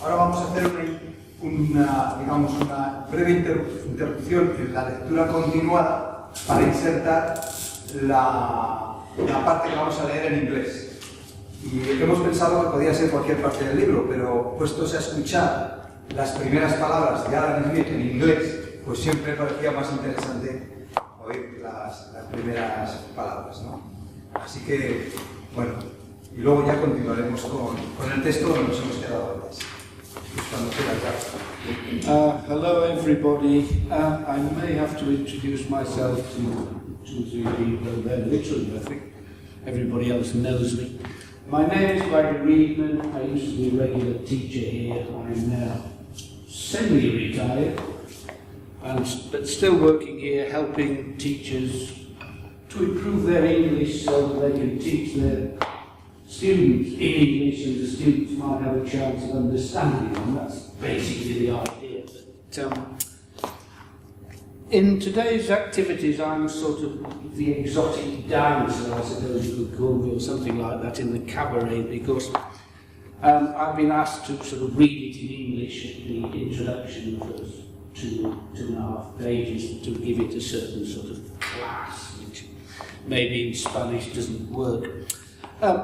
Ahora vamos a hacer una breve interrupción en la lectura continuada para insertar la parte que vamos a leer en inglés. Y hemos pensado que podía ser cualquier parte del libro, pero puestos a escuchar las primeras palabras de Adam Smith en inglés, pues siempre parecía más interesante oír las primeras palabras, ¿no? Así que, bueno, y luego ya continuaremos con el texto donde nos hemos quedado antes. Hello everybody. I may have to introduce myself to 2 or 3 people there, literally, I think. Everybody else knows me. My name is Barry Readman. I used to be a regular teacher here. I'm now semi-retired, but still working here, helping teachers to improve their English so that they can teach their students in English and the students might have a chance of understanding them. That's basically the idea. But, in today's activities, I'm sort of the exotic dancer, I suppose you could call me, or something like that, in the cabaret, because I've been asked to sort of read it in English at the introduction, the first 2.5 pages, to give it a certain sort of class, which maybe in Spanish doesn't work.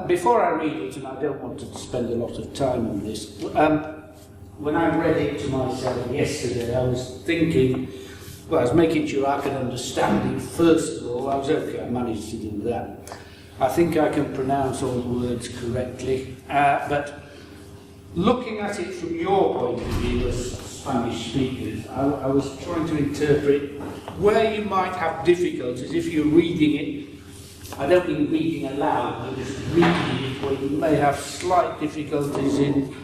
Before I read it, and I don't want to spend a lot of time on this, when I read it to myself yesterday, I was thinking, well, I was making sure I could understand it first of all. I was okay, I managed to do that. I think I can pronounce all the words correctly, but looking at it from your point of view as Spanish speakers, I was trying to interpret where you might have difficulties if you're reading it. I don't mean reading aloud, but just reading it where you may have slight difficulties in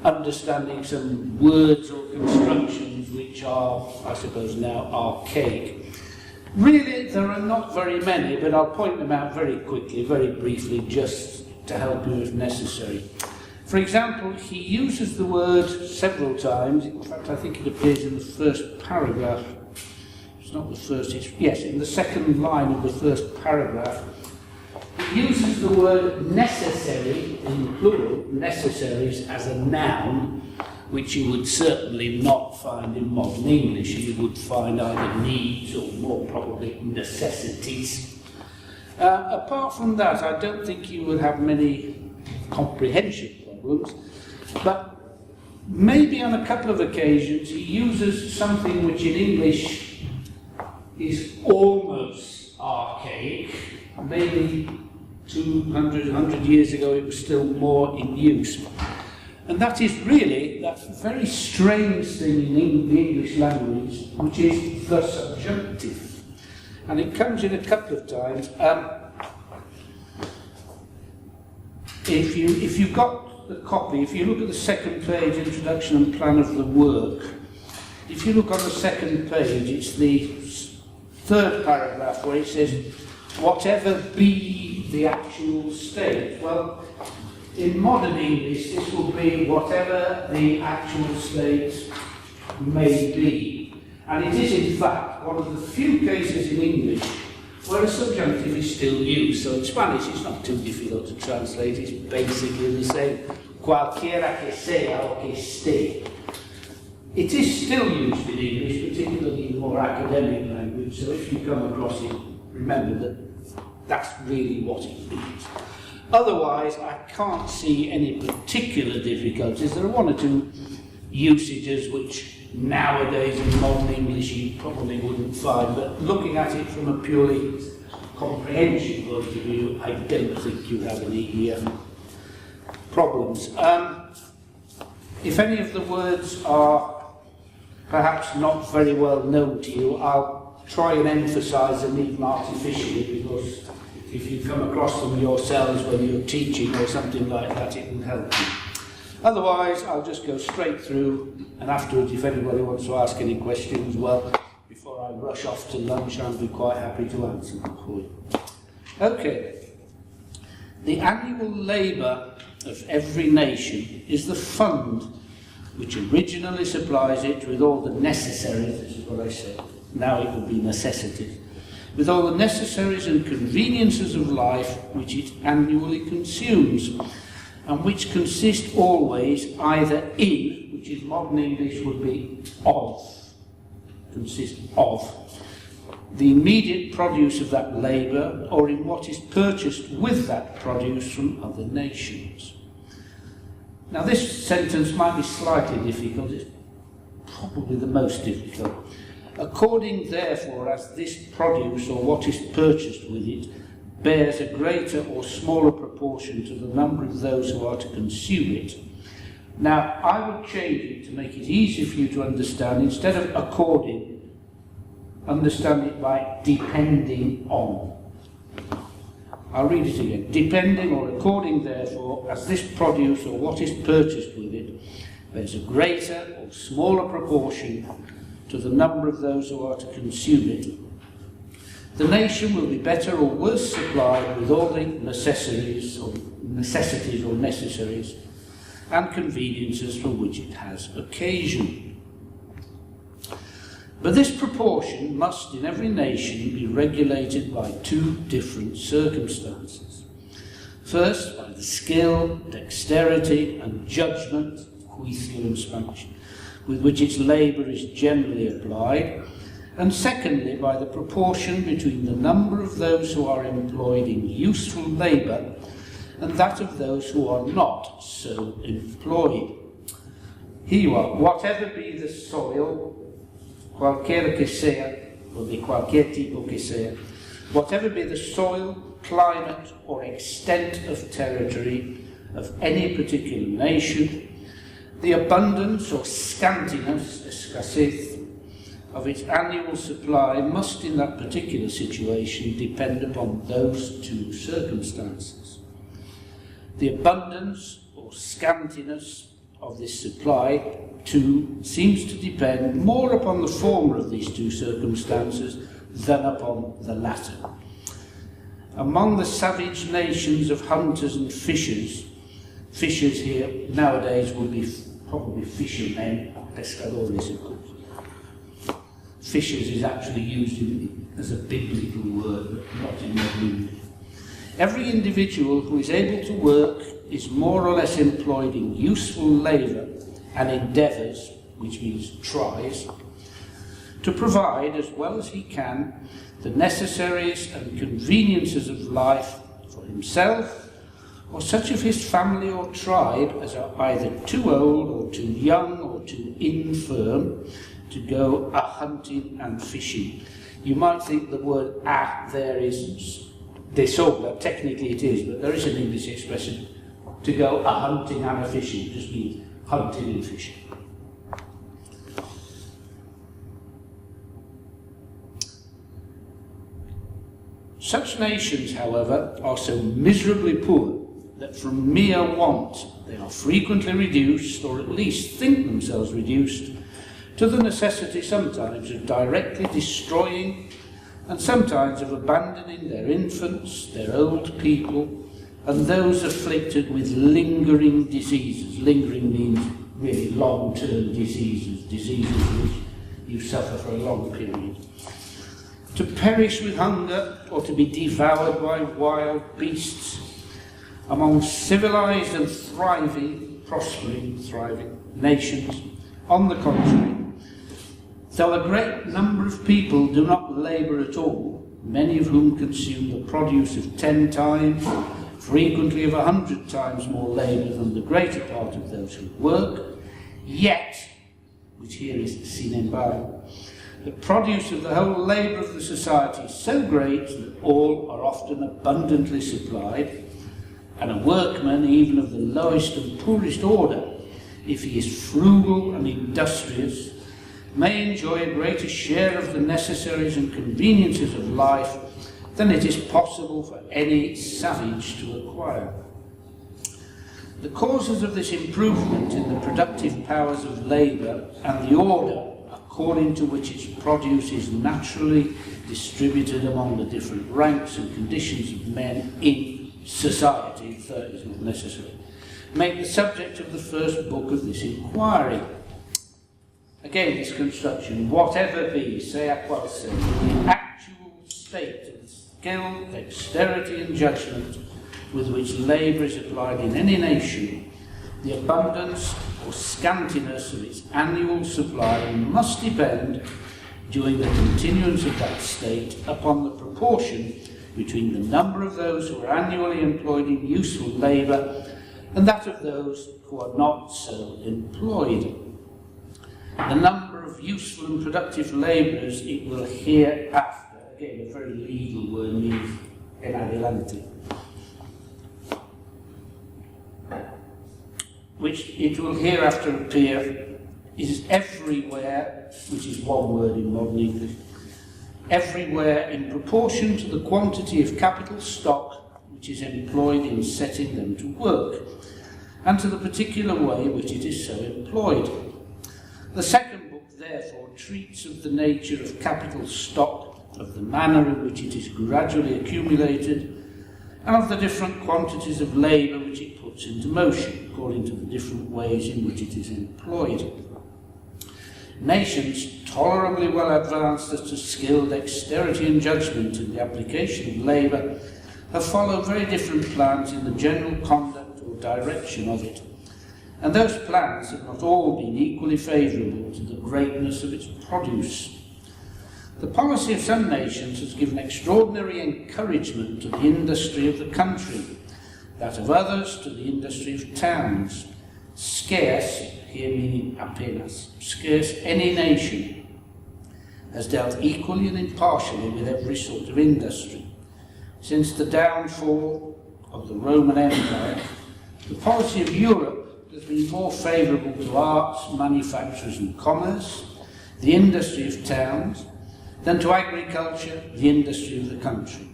understanding some words or constructions which are, I suppose now, archaic. Really, there are not very many, but I'll point them out very quickly, very briefly, just to help you if necessary. For example, he uses the word several times. In fact, I think it appears in the first paragraph. It's not the first, yes, in the second line of the first paragraph. He uses the word necessary, in plural, necessaries, as a noun, which you would certainly not find in modern English. You would find either needs or more probably necessities. Apart from that, I don't think you would have many comprehension problems, but maybe on a couple of occasions he uses something which in English is almost archaic. Maybe 100 years ago it was still more in use. And that is really that very strange thing in the English language, which is the subjunctive. And it comes in a couple of times. If you've got the copy, if you look at the second page, introduction and plan of the work, if you look on the second page, it's the third paragraph where it says, whatever be the actual state. Well, in modern English, this will be whatever the actual state may be. And it is, in fact, one of the few cases in English where a subjunctive is still used. So in Spanish, it's not too difficult to translate. It's basically the same. Cualquiera que sea o que esté. It is still used in English, particularly in more academic language. So if you come across it, remember that that's really what it means. Otherwise, I can't see any particular difficulties. There are one or two usages which nowadays in modern English you probably wouldn't find, but looking at it from a purely comprehension point of view, I don't think you have any problems. If any of the words are perhaps not very well known to you, I'll try and emphasise them even artificially, because if you come across them yourselves when you're teaching or something like that, it will help you. Otherwise, I'll just go straight through, and afterwards, if anybody wants to ask any questions, well, before I rush off to lunch, I'll be quite happy to answer them for you. Okay. The annual labour of every nation is the fund which originally supplies it with all the necessaries, this is what I said, now it would be necessities, with all the necessaries and conveniences of life which it annually consumes. and which consist always either in, which in modern English would be of, consist of, the immediate produce of that labour, or in what is purchased with that produce from other nations. Now this sentence might be slightly difficult, it's probably the most difficult. According therefore as this produce, or what is purchased with it, bears a greater or smaller proportion to the number of those who are to consume it. Now I would change it to make it easier for you to understand. Instead of according, understand it by depending on. I'll read it again. Depending or according therefore as this produce or what is purchased with it bears a greater or smaller proportion to the number of those who are to consume it, the nation will be better or worse supplied with all the necessities or necessaries and conveniences for which it has occasion. But this proportion must in every nation be regulated by two different circumstances. First, by the skill, dexterity and judgment, juicio in Spanish, with which its labour is generally applied, and secondly, by the proportion between the number of those who are employed in useful labour and that of those who are not so employed. Here you are. Whatever be the soil, cualquiera que sea, or de cualquier tipo que sea, whatever be the soil, climate, or extent of territory of any particular nation, the abundance or scantiness, escasez, of its annual supply must in that particular situation depend upon those two circumstances. The abundance or scantiness of this supply, too, seems to depend more upon the former of these two circumstances than upon the latter. Among the savage nations of hunters and fishers, fishers here nowadays would be probably fishermen, pescadores of course. Fishers is actually used as a biblical word, but not in modern English. Every individual who is able to work is more or less employed in useful labour and endeavours, which means tries, to provide as well as he can the necessaries and conveniences of life for himself or such of his family or tribe as are either too old or too young or too infirm to go a-hunting and fishing. You might think the word "a" there is desobla, technically it is, but there is an English expression, to go a-hunting and a-fishing, it just means hunting and fishing. Such nations, however, are so miserably poor that from mere want they are frequently reduced, or at least think themselves reduced, to the necessity sometimes of directly destroying and sometimes of abandoning their infants, their old people, and those afflicted with lingering diseases. Lingering means really long-term diseases, diseases which you suffer for a long period. To perish with hunger or to be devoured by wild beasts. Among civilized and thriving nations, on the contrary, though a great number of people do not labour at all, many of whom consume the produce of 10 times, frequently of 100 times more labour than the greater part of those who work, yet, which here is sin embargo, the produce of the whole labour of the society is so great that all are often abundantly supplied, and a workman, even of the lowest and poorest order, if he is frugal and industrious, may enjoy a greater share of the necessaries and conveniences of life than it is possible for any savage to acquire. The causes of this improvement in the productive powers of labour and the order according to which its produce is naturally distributed among the different ranks and conditions of men in society, third is not necessary, make the subject of the first book of this inquiry. Again, this construction, whatever be, sea qual sea, the actual state of skill, dexterity and judgment with which labour is applied in any nation, the abundance or scantiness of its annual supply must depend, during the continuance of that state, upon the proportion between the number of those who are annually employed in useful labour and that of those who are not so employed. The number of useful and productive labourers it will hereafter, again a very legal word, means en adelante, which it will hereafter appear is everywhere, which is one word in modern English, everywhere in proportion to the quantity of capital stock which is employed in setting them to work, and to the particular way in which it is so employed. The second book, therefore, treats of the nature of capital stock, of the manner in which it is gradually accumulated, and of the different quantities of labour which it puts into motion, according to the different ways in which it is employed. Nations tolerably well advanced as to skill, dexterity and judgment in the application of labour have followed very different plans in the general conduct or direction of it, and those plans have not all been equally favourable to the greatness of its produce. The policy of some nations has given extraordinary encouragement to the industry of the country, that of others to the industry of towns. Scarce, here meaning apenas, scarce any nation has dealt equally and impartially with every sort of industry. Since the downfall of the Roman Empire, the policy of Europe has been more favourable to arts, manufactures and commerce, the industry of towns, than to agriculture, the industry of the country.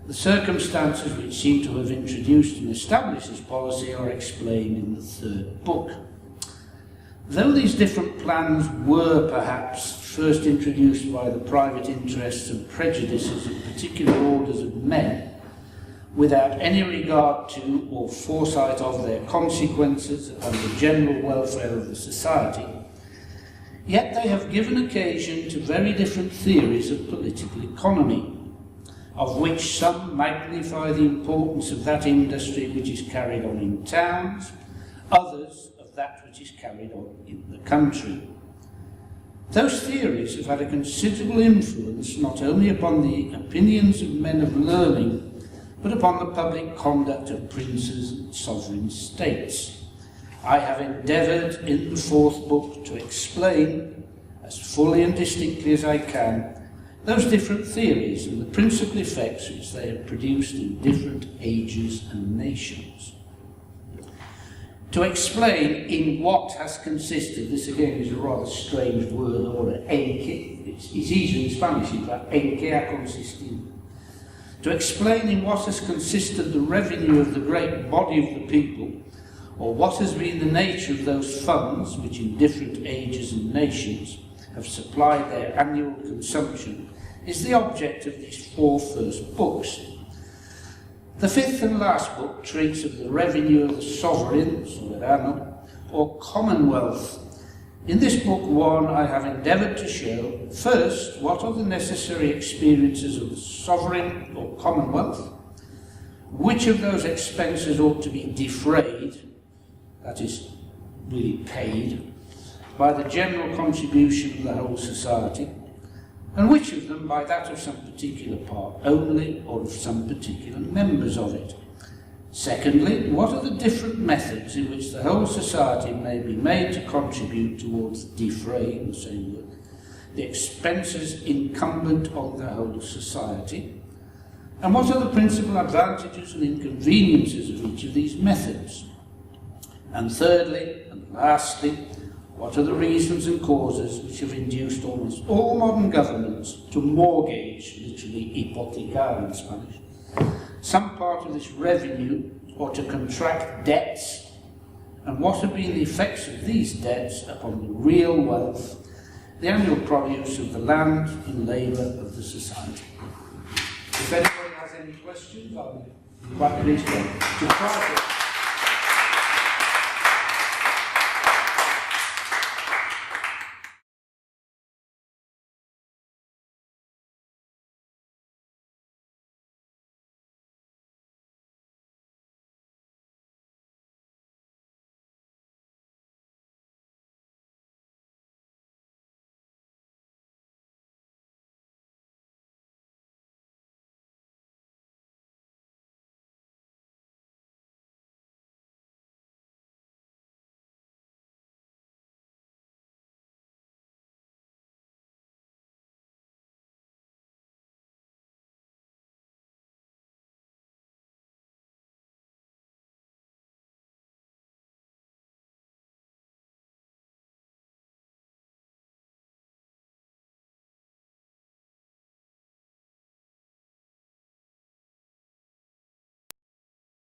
The circumstances which seem to have introduced and established this policy are explained in the third book. Though these different plans were perhaps first introduced by the private interests and prejudices of particular orders of men, without any regard to or foresight of their consequences and the general welfare of the society, yet they have given occasion to very different theories of political economy, of which some magnify the importance of that industry which is carried on in towns, others of that which is carried on in the country. Those theories have had a considerable influence not only upon the opinions of men of learning, but upon the public conduct of princes and sovereign states. I have endeavoured in the fourth book to explain, as fully and distinctly as I can, those different theories and the principal effects which they have produced in different ages and nations. To explain in what has consisted, this again is a rather strange word, or en qué, it's easier in Spanish, in fact, en qué ha consistido. To explain in what has consisted the revenue of the great body of the people, or what has been the nature of those funds which in different ages and nations have supplied their annual consumption, is the object of these four first books. The fifth and last book treats of the revenue of the sovereign, soberano, or commonwealth. In this book 1 I have endeavoured to show, first, what are the necessary experiences of the sovereign or commonwealth, which of those expenses ought to be defrayed, that is, really paid, by the general contribution of the whole society, and which of them by that of some particular part only, or of some particular members of it. Secondly, what are the different methods in which the whole society may be made to contribute towards defraying, the same word, the expenses incumbent on the whole society, and what are the principal advantages and inconveniences of each of these methods? And thirdly, and lastly, what are the reasons and causes which have induced almost all modern governments to mortgage, literally hypothecar in Spanish, some part of this revenue, or to contract debts, and what have been the effects of these debts upon the real wealth, the annual produce of the land and labour of the society. If anybody has any questions, I'll be quite pleased to try to